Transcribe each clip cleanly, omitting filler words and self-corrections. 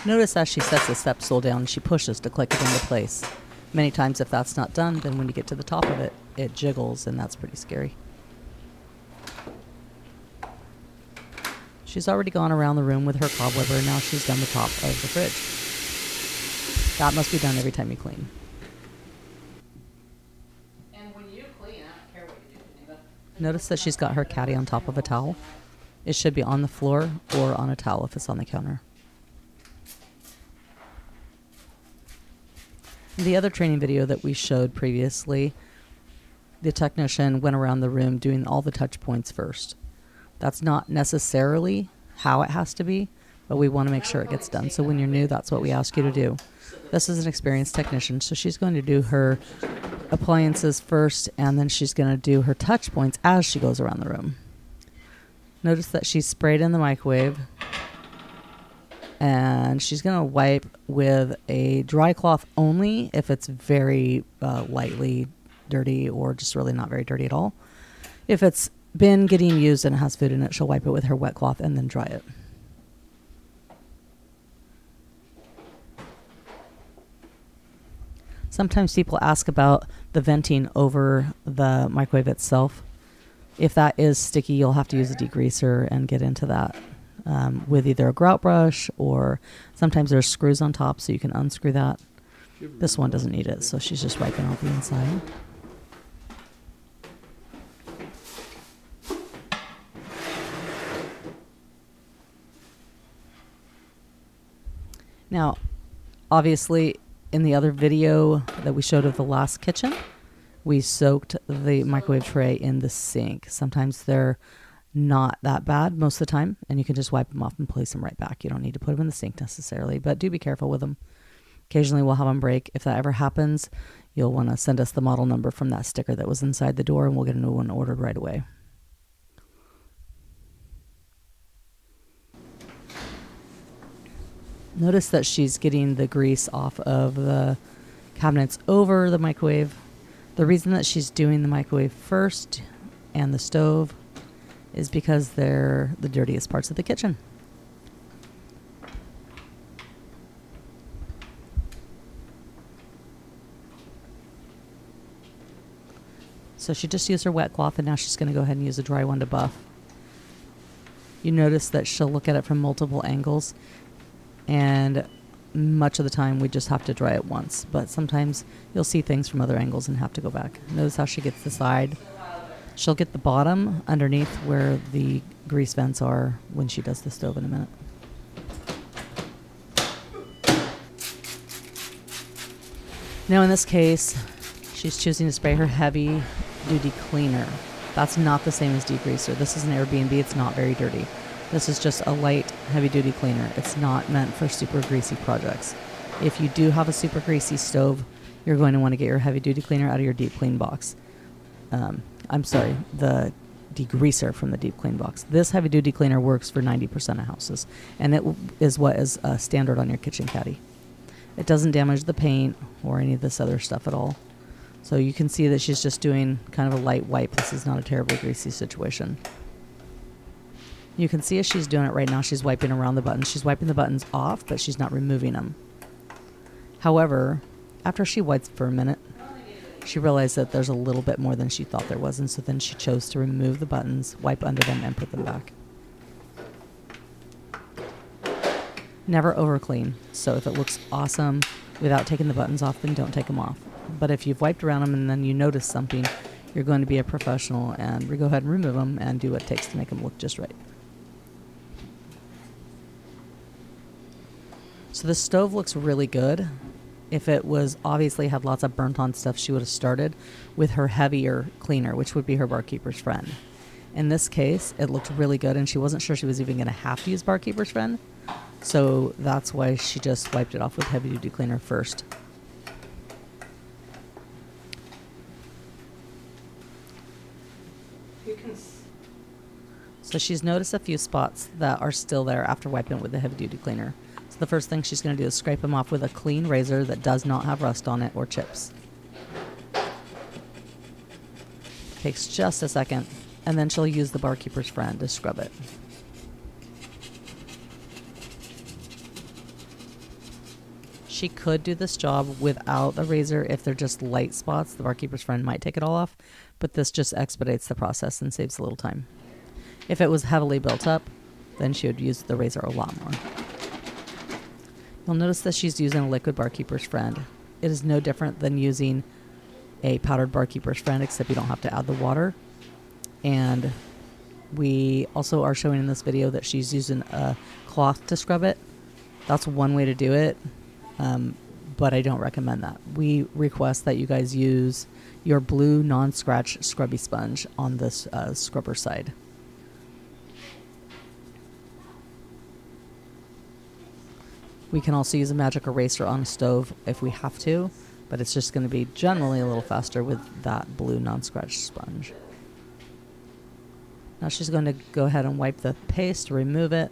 Notice as she sets the step stool down, she pushes to click it into place. Many times if that's not done, then when you get to the top of it, it jiggles, and that's pretty scary. She's already gone around the room with her cobwebber, and now she's done the top of the fridge. That must be done every time you clean. And when you clean, I don't care what you do, Geneva. Notice that she's got her caddy on top of a towel. It should be on the floor or on a towel if it's on the counter. The other training video that we showed previously, the technician went around the room doing all the touch points first. That's not necessarily how it has to be, but we want to make sure it gets done. So when you're new, that's what we ask you to do. This is an experienced technician, so she's going to do her appliances first, and then she's going to do her touch points as she goes around the room. Notice that she's sprayed in the microwave, and she's going to wipe with a dry cloth only if it's very lightly dirty or just really not very dirty at all. If it's been getting used and it has food in it, she'll wipe it with her wet cloth and then dry it. Sometimes people ask about the venting over the microwave itself. If that is sticky, you'll have to use a degreaser and get into that with either a grout brush, or sometimes there's screws on top so you can unscrew that. This one doesn't need it, so she's just wiping out the inside. Now, obviously, in the other video that we showed of the last kitchen, we soaked the microwave tray in the sink. Sometimes they're not that bad most of the time, and you can just wipe them off and place them right back. You don't need to put them in the sink necessarily, but do be careful with them. Occasionally we'll have them break. If that ever happens, you'll want to send us the model number from that sticker that was inside the door, and we'll get a new one ordered right away. Notice that she's getting the grease off of the cabinets over the microwave. The reason that she's doing the microwave first and the stove is because they're the dirtiest parts of the kitchen. So she just used her wet cloth, and now she's going to go ahead and use a dry one to buff. You notice that she'll look at it from multiple angles, and much of the time we just have to dry it once, but sometimes you'll see things from other angles and have to go back. Notice how she gets the side. She'll get the bottom underneath where the grease vents are when she does the stove in a minute. Now in this case, she's choosing to spray her heavy duty cleaner. That's not the same as degreaser. This is an Airbnb. It's not very dirty. This is just a light, heavy-duty cleaner. It's not meant for super greasy projects. If you do have a super greasy stove, you're going to want to get your heavy-duty cleaner out of your deep clean box. I'm sorry, the degreaser from the deep clean box. This heavy-duty cleaner works for 90% of houses, and it is what is standard on your kitchen caddy. It doesn't damage the paint or any of this other stuff at all. So you can see that she's just doing kind of a light wipe. This is not a terribly greasy situation. You can see as she's doing it right now, she's wiping around the buttons. She's wiping the buttons off, but she's not removing them. However, after she wipes for a minute, she realized that there's a little bit more than she thought there was, and so then she chose to remove the buttons, wipe under them, and put them back. Never over clean. So if it looks awesome without taking the buttons off, then don't take them off. But if you've wiped around them and then you notice something, you're going to be a professional and go ahead and remove them and do what it takes to make them look just right. So the stove looks really good. If it was obviously had lots of burnt on stuff, she would have started with her heavier cleaner, which would be her barkeeper's friend. In this case, it looked really good, and she wasn't sure she was even going to have to use barkeeper's friend. So that's why she just wiped it off with heavy duty cleaner first. So she's noticed a few spots that are still there after wiping it with the heavy duty cleaner. So the first thing she's going to do is scrape them off with a clean razor that does not have rust on it or chips. Takes just a second, and then she'll use the barkeeper's friend to scrub it. She could do this job without the razor if they're just light spots. The barkeeper's friend might take it all off, but this just expedites the process and saves a little time. If it was heavily built up, then she would use the razor a lot more. You'll notice that she's using a liquid barkeeper's friend. It is no different than using a powdered barkeeper's friend, except you don't have to add the water. And we also are showing in this video that she's using a cloth to scrub it. That's one way to do it, but I don't recommend that. We request that you guys use your blue non-scratch scrubby sponge on this scrubber side. We can also use a magic eraser on a stove if we have to, but it's just going to be generally a little faster with that blue non-scratch sponge. Now she's going to go ahead and wipe the paste, remove it.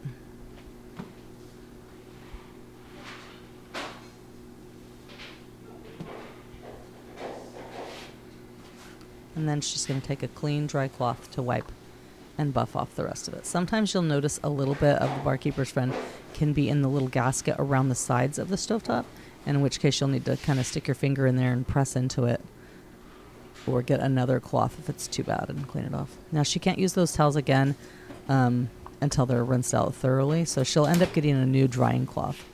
And then she's going to take a clean, dry cloth to wipe and buff off the rest of it. Sometimes you'll notice a little bit of the barkeeper's friend can be in the little gasket around the sides of the stovetop, in which case you'll need to kind of stick your finger in there and press into it, or get another cloth if it's too bad and clean it off. Now she can't use those towels again until they're rinsed out thoroughly, so she'll end up getting a new drying cloth,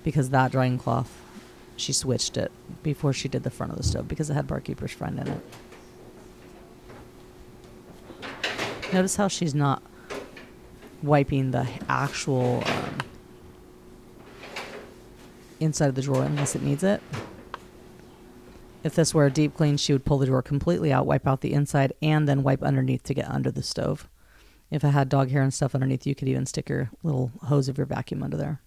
because that drying cloth, she switched it before she did the front of the stove because it had barkeeper's friend in it. Notice how she's not wiping the actual inside of the drawer unless it needs it. If this were a deep clean, she would pull the drawer completely out, wipe out the inside, and then wipe underneath to get under the stove. If it had dog hair and stuff underneath, you could even stick your little hose of your vacuum under there.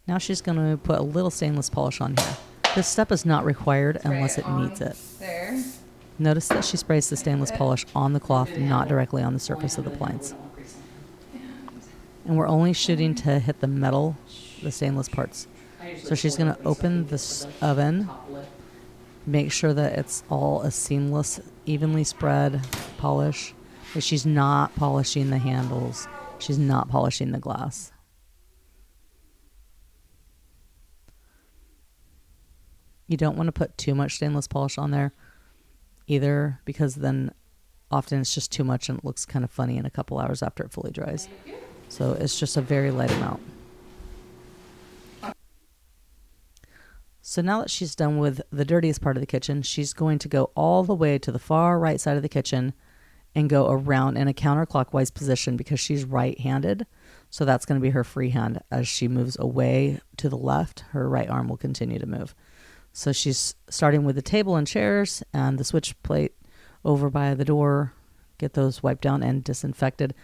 Now she's going to put a little stainless polish on here. This step is not required unless it needs it. There. Notice that she sprays the stainless polish on the cloth, not directly on the surface of the appliance. And we're only shooting to hit the metal, the stainless parts. So she's going to open this oven, make sure that it's all a seamless, evenly spread polish. But she's not polishing the handles. She's not polishing the glass. You don't want to put too much stainless polish on there either, because then often it's just too much and it looks kind of funny in a couple hours after it fully dries. So it's just a very light amount. So now that she's done with the dirtiest part of the kitchen, she's going to go all the way to the far right side of the kitchen and go around in a counterclockwise position because she's right-handed. So that's going to be her free hand. As she moves away to the left, her right arm will continue to move. So she's starting with the table and chairs and the switch plate over by the door. Get those wiped down and disinfected.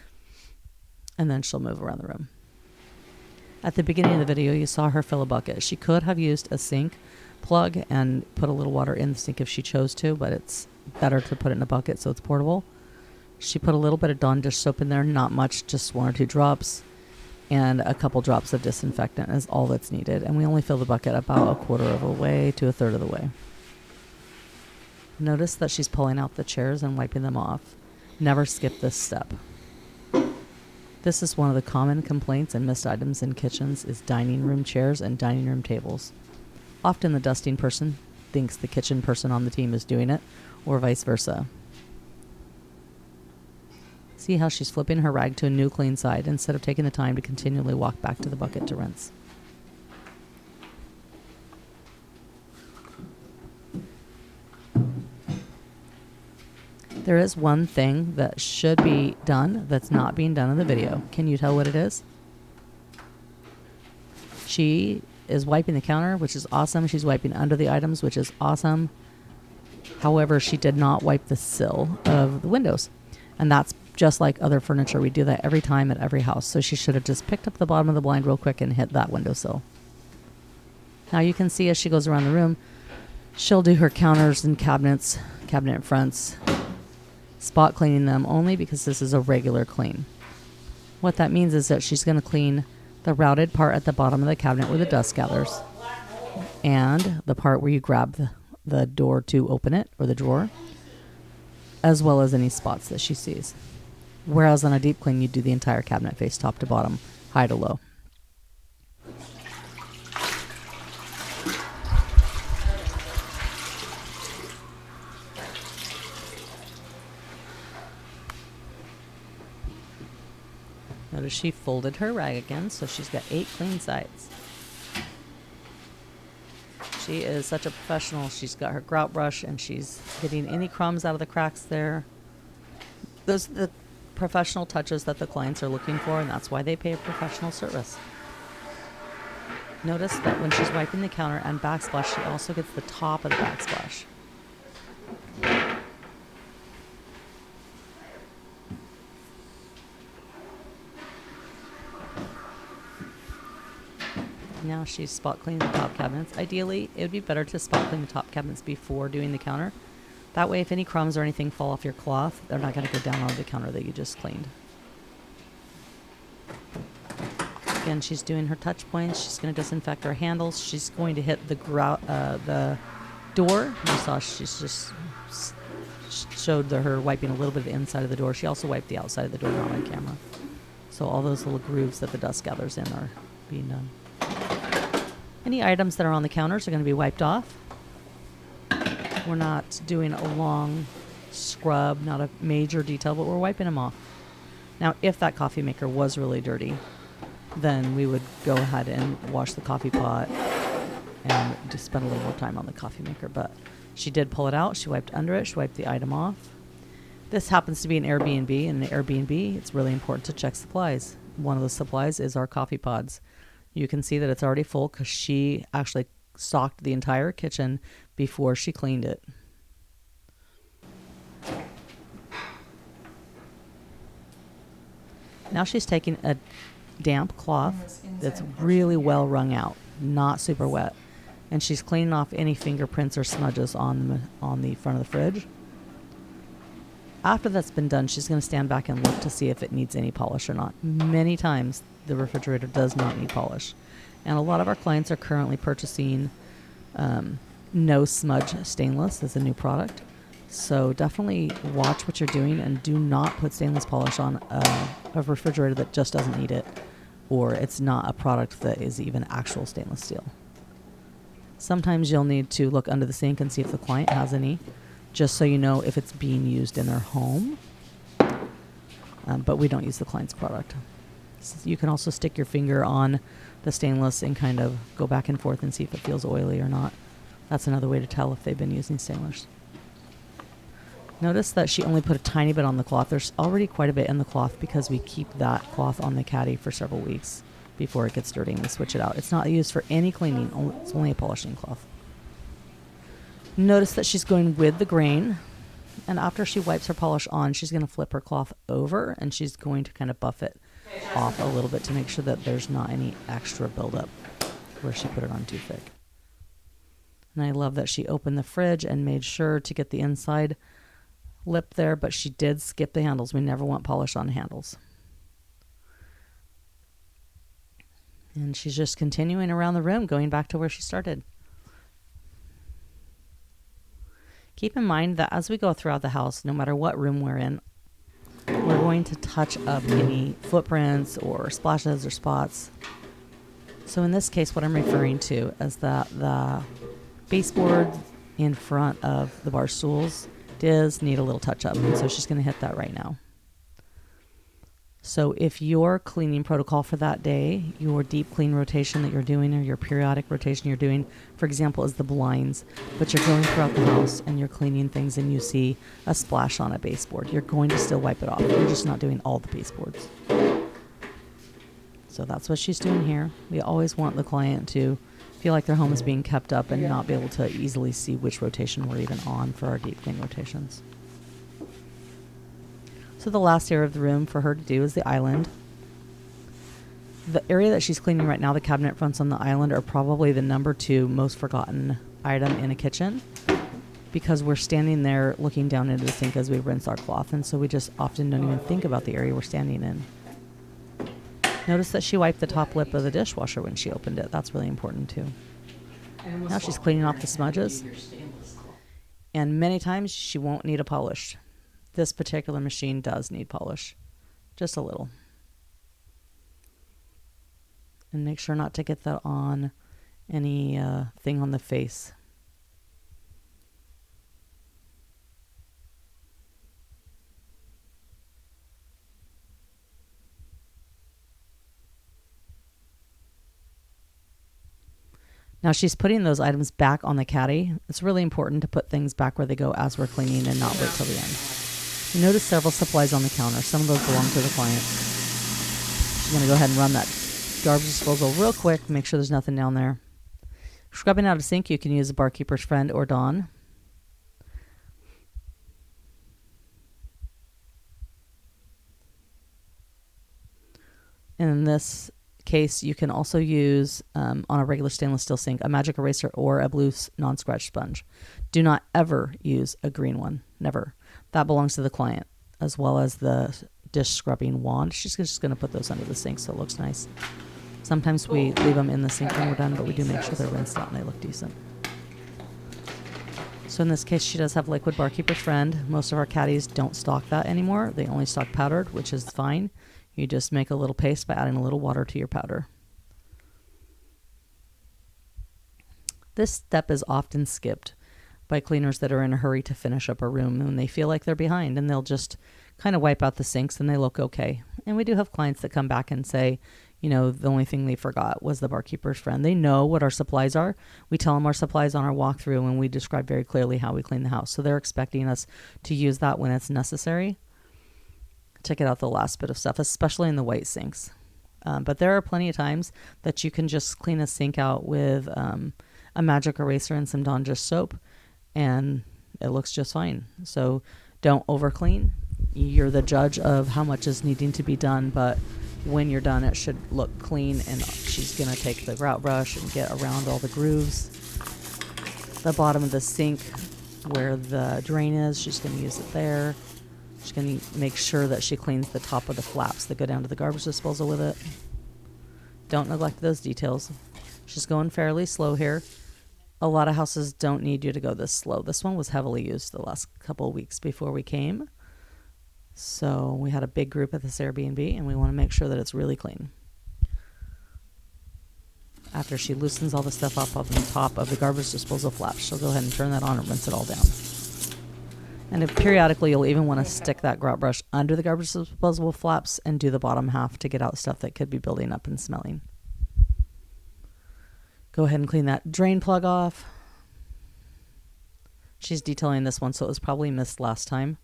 And then she'll move around the room. At the beginning of the video, you saw her fill a bucket. She could have used a sink plug and put a little water in the sink if she chose to, but it's better to put it in a bucket so it's portable. She put a little bit of Dawn dish soap in there, not much, just 1 or 2 drops. And a couple drops of disinfectant is all that's needed. And we only fill the bucket about 1/4 of the way to 1/3 of the way. Notice that she's pulling out the chairs and wiping them off. Never skip this step. This is one of the common complaints and missed items in kitchens is dining room chairs and dining room tables. Often the dusting person thinks the kitchen person on the team is doing it, or vice versa. See how she's flipping her rag to a new clean side instead of taking the time to continually walk back to the bucket to rinse. There is one thing that should be done that's not being done in the video. Can you tell what it is? She is wiping the counter, which is awesome. She's wiping under the items, which is awesome. However, she did not wipe the sill of the windows. And that's just like other furniture. We do that every time at every house. So she should have just picked up the bottom of the blind real quick and hit that windowsill. Now you can see as she goes around the room, she'll do her counters and cabinets, cabinet fronts, spot cleaning them only because this is a regular clean. What that means is that she's going to clean the routed part at the bottom of the cabinet where the dust gathers, and the part where you grab the door to open it, or the drawer. as well as any spots that she sees. Whereas on a deep clean, you do the entire cabinet face top to bottom, high to low. Notice she folded her rag again, so she's got 8 clean sides. She is such a professional. She's got her grout brush and she's getting any crumbs out of the cracks there. Those are the professional touches that the clients are looking for, and that's why they pay a professional service. Notice that when she's wiping the counter and backsplash, she also gets the top of the backsplash. Now she's spot cleaning the top cabinets. Ideally, it would be better to spot clean the top cabinets before doing the counter. That way, if any crumbs or anything fall off your cloth, they're not going to go down onto the counter that you just cleaned. Again, she's doing her touch points. She's going to disinfect her handles. She's going to hit the door. You saw she's just showed her wiping a little bit of the inside of the door. She also wiped the outside of the door, not on camera. So all those little grooves that the dust gathers in are being done. Any items that are on the counters are going to be wiped off. We're not doing a long scrub, not a major detail, but we're wiping them off. Now, if that coffee maker was really dirty, then we would go ahead and wash the coffee pot and just spend a little more time on the coffee maker. But she did pull it out. She wiped under it. She wiped the item off. This happens to be an Airbnb. And in an Airbnb, it's really important to check supplies. One of the supplies is our coffee pods. You can see that it's already full because she actually stocked the entire kitchen before she cleaned it. Now she's taking a damp cloth that's really well wrung out, not super wet, and she's cleaning off any fingerprints or smudges on the front of the fridge. After that's been done, she's going to stand back and look to see if it needs any polish or not. Many times the refrigerator does not need polish, and a lot of our clients are currently purchasing no smudge stainless as a new product. So definitely watch what you're doing and do not put stainless polish on a refrigerator that just doesn't need it, or it's not a product that is even actual stainless steel. Sometimes you'll need to look under the sink and see if the client has any, just so you know if it's being used in their home. But we don't use the client's product. So you can also stick your finger on the stainless and kind of go back and forth and see if it feels oily or not. That's another way to tell if they've been using stainless. Notice that she only put a tiny bit on the cloth. There's already quite a bit in the cloth because we keep that cloth on the caddy for several weeks before it gets dirty and we switch it out. It's not used for any cleaning. It's only a polishing cloth. Notice that she's going with the grain, and after she wipes her polish on, she's going to flip her cloth over and she's going to kind of buff it off a little bit to make sure that there's not any extra buildup where she put it on too thick. And I love that she opened the fridge and made sure to get the inside lip there, but she did skip the handles. We never want polish on handles. And she's just continuing around the room, going back to where she started. Keep in mind that as we go throughout the house, no matter what room we're in, we're going to touch up any footprints or splashes or spots. So in this case, what I'm referring to is that the baseboard in front of the bar stools does need a little touch up, and so she's going to hit that right now. So if your cleaning protocol for that day, your deep clean rotation that you're doing, or your periodic rotation you're doing, for example, is the blinds, but you're going throughout the house and you're cleaning things and you see a splash on a baseboard, you're going to still wipe it off. You're just not doing all the baseboards. So that's what she's doing here. We always want the client to feel like their home is being kept up and not be able to easily see which rotation we're even on for our deep clean rotations. So the last area of the room for her to do is the island. The area that she's cleaning right now, the cabinet fronts on the island, are probably the number 2 most forgotten item in a kitchen, because we're standing there looking down into the sink as we rinse our cloth, and so we just often don't even think about the area we're standing in. Notice that she wiped the top lip of the dishwasher when she opened it. That's really important too. Now she's cleaning off the smudges, and many times she won't need a polish. This particular machine does need polish, just a little. And make sure not to get that on any thing on the face. Now she's putting those items back on the caddy. It's really important to put things back where they go as we're cleaning and not wait till the end. You notice several supplies on the counter. Some of those belong to the client. She's going to go ahead and run that garbage disposal real quick. Make sure there's nothing down there. Scrubbing out a sink, you can use a barkeeper's friend or Dawn. And in this case, you can also use, on a regular stainless steel sink, a magic eraser or a blue non-scratch sponge. Do not ever use a green one. Never. That belongs to the client, as well as the dish scrubbing wand. She's just going to put those under the sink so it looks nice. Sometimes we leave them in the sink when we're done, but we do make sure they're rinsed out and they look decent. So in this case, she does have liquid barkeeper's friend. Most of our caddies don't stock that anymore. They only stock powdered, which is fine. You just make a little paste by adding a little water to your powder. This step is often skipped by cleaners that are in a hurry to finish up a room when they feel like they're behind, and they'll just kind of wipe out the sinks and they look okay. And we do have clients that come back and say, you know, the only thing they forgot was the barkeeper's friend. They know what our supplies are. We tell them our supplies on our walkthrough, and we describe very clearly how we clean the house. So they're expecting us to use that when it's necessary to get out the last bit of stuff, especially in the white sinks. But there are plenty of times that you can just clean a sink out with a magic eraser and some Dawn dish soap, and it looks just fine. So don't over clean. You're the judge of how much is needing to be done, but when you're done, it should look clean. And she's going to take the grout brush and get around all the grooves. The bottom of the sink where the drain is, she's going to use it there. She's going to make sure that she cleans the top of the flaps that go down to the garbage disposal with it. Don't neglect those details. She's going fairly slow here. A lot of houses don't need you to go this slow. This one was heavily used the last couple of weeks before we came. So we had a big group at this Airbnb, and we want to make sure that it's really clean. After she loosens all the stuff up on the top of the garbage disposal flaps, she'll go ahead and turn that on and rinse it all down. And if periodically, you'll even want to stick that grout brush under the garbage disposal flaps and do the bottom half to get out stuff that could be building up and smelling. Go ahead and clean that drain plug off. She's detailing this one, so it was probably missed last time.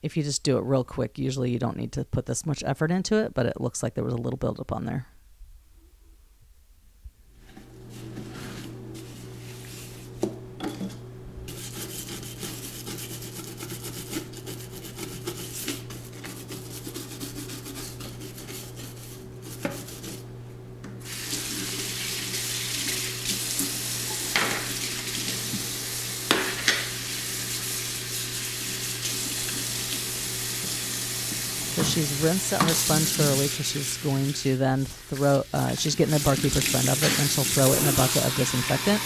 If you just do it real quick, usually you don't need to put this much effort into it, but it looks like there was a little buildup on there. So she's rinsed out her sponge thoroughly because she's going to then throw, she's getting the barkeeper's friend of it, and she'll throw it in a bucket of disinfectant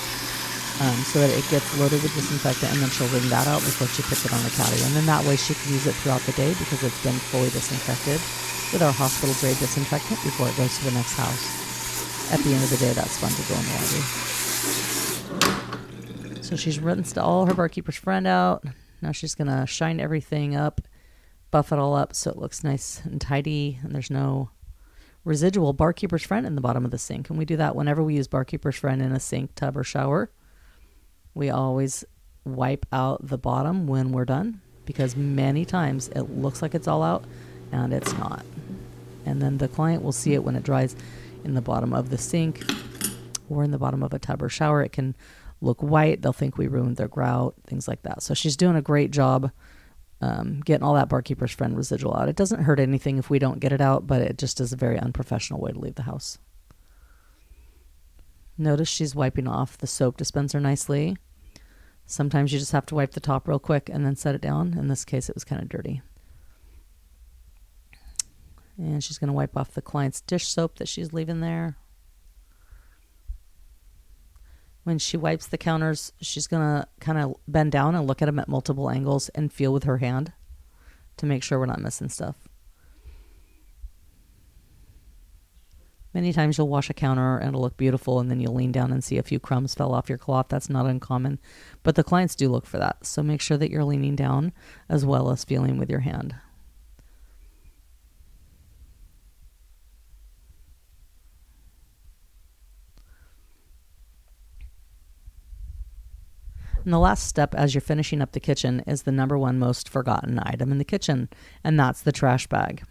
so that it gets loaded with disinfectant, and then she'll wring that out before she puts it on the caddy. And then that way she can use it throughout the day because it's been fully disinfected with our hospital grade disinfectant before it goes to the next house. At the end of the day, that sponge will go in the laundry. So she's rinsed all her barkeeper's friend out. Now she's going to shine everything up, buff it all up so it looks nice and tidy, and there's no residual barkeeper's friend in the bottom of the sink. And we do that whenever we use barkeeper's friend in a sink, tub, or shower. We always wipe out the bottom when we're done, because many times it looks like it's all out and it's not. And then the client will see it when it dries in the bottom of the sink or in the bottom of a tub or shower. It can look white. They'll think we ruined their grout, things like that. So she's doing a great job getting all that barkeeper's friend residual out. It doesn't hurt anything if we don't get it out, but it just is a very unprofessional way to leave the house. Notice she's wiping off the soap dispenser nicely. Sometimes you just have to wipe the top real quick and then set it down. In this case, it was kind of dirty. And she's going to wipe off the client's dish soap that she's leaving there. When she wipes the counters, she's going to kind of bend down and look at them at multiple angles and feel with her hand. to make sure we're not missing stuff. Many times you'll wash a counter and it'll look beautiful, and then you'll lean down and see a few crumbs fell off your cloth. That's not uncommon, but the clients do look for that. So make sure that you're leaning down as well as feeling with your hand. And the last step as you're finishing up the kitchen is the number one most forgotten item in the kitchen, and that's the trash bag.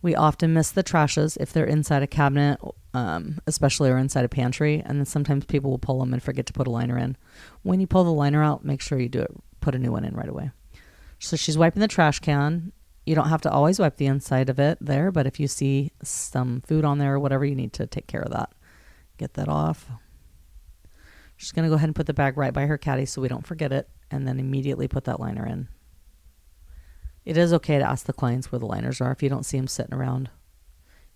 We often miss the trashes if they're inside a cabinet, especially or inside a pantry, and then sometimes people will pull them and forget to put a liner in. When you pull the liner out, make sure you put a new one in right away. So she's wiping the trash can. You don't have to always wipe the inside of it there, but if you see some food on there or whatever, you need to take care of that. Get that off. She's going to go ahead and put the bag right by her caddy so we don't forget it, and then immediately put that liner in. It is okay to ask the clients where the liners are if you don't see them sitting around.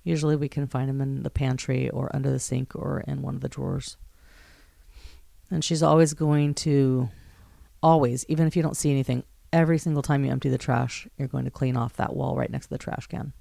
Usually we can find them in the pantry or under the sink or in one of the drawers. And she's always going to, even if you don't see anything, every single time you empty the trash, you're going to clean off that wall right next to the trash can.